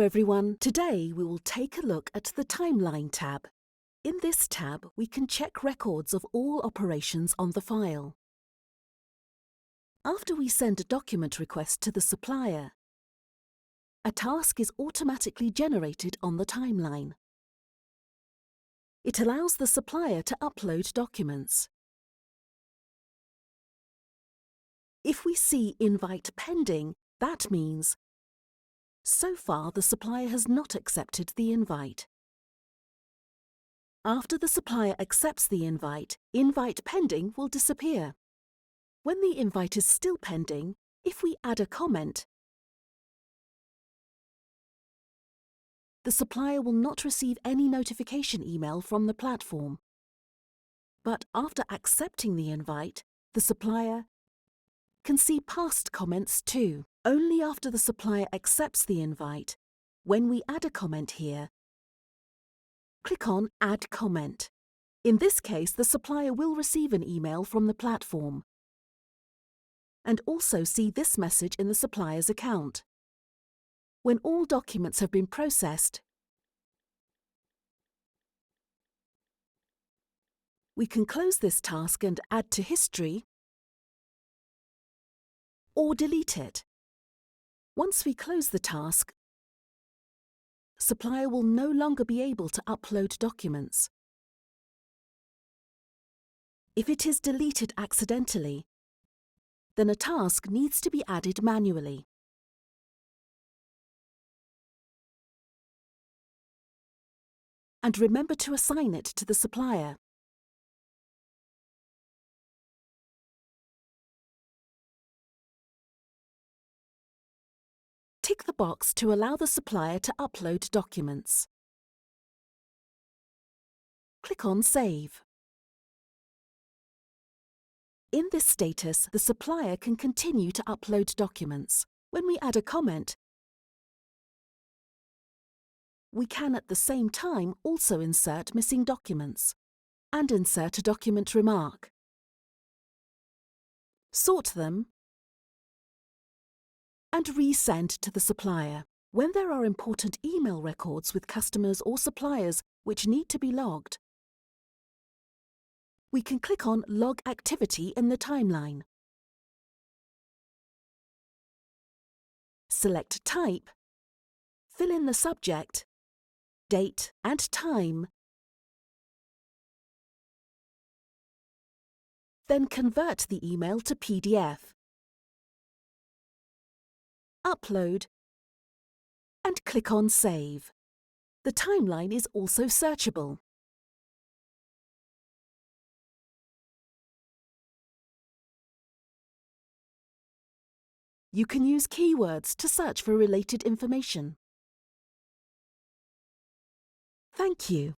everyone. Today we will take a look at the Timeline tab. In this tab, we can check records of all operations on the file. After we send a document request to the supplier, a task is automatically generated on the timeline. It allows the supplier to upload documents. If we see Invite Pending, that means so far the supplier has not accepted the invite. After the supplier accepts the invite, Invite Pending will disappear. When the invite is still pending, if we add a comment, the supplier will not receive any notification email from the platform. But after accepting the invite, the supplier can see past comments too. Only after the supplier accepts the invite, when we add a comment here, click on Add Comment. In this case, the supplier will receive an email from the platform and also see this message in the supplier's account. When all documents have been processed, we can close this task and add to history or delete it. Once we close the task, supplier will no longer be able to upload documents. If it is deleted accidentally, then a task needs to be added manually. And remember to assign it to the supplier. Tick the box to allow the supplier to upload documents. Click on Save. In this status, the supplier can continue to upload documents. When we add a comment, we can at the same time also insert missing documents and insert a document remark. Sort them and resend to the supplier. When there are important email records with customers or suppliers which need to be logged, we can click on Log Activity in the timeline. Select Type, fill in the subject, date and time, then convert the email to PDF. Upload and click on Save. The timeline is also searchable. You can use keywords to search for related information. Thank you.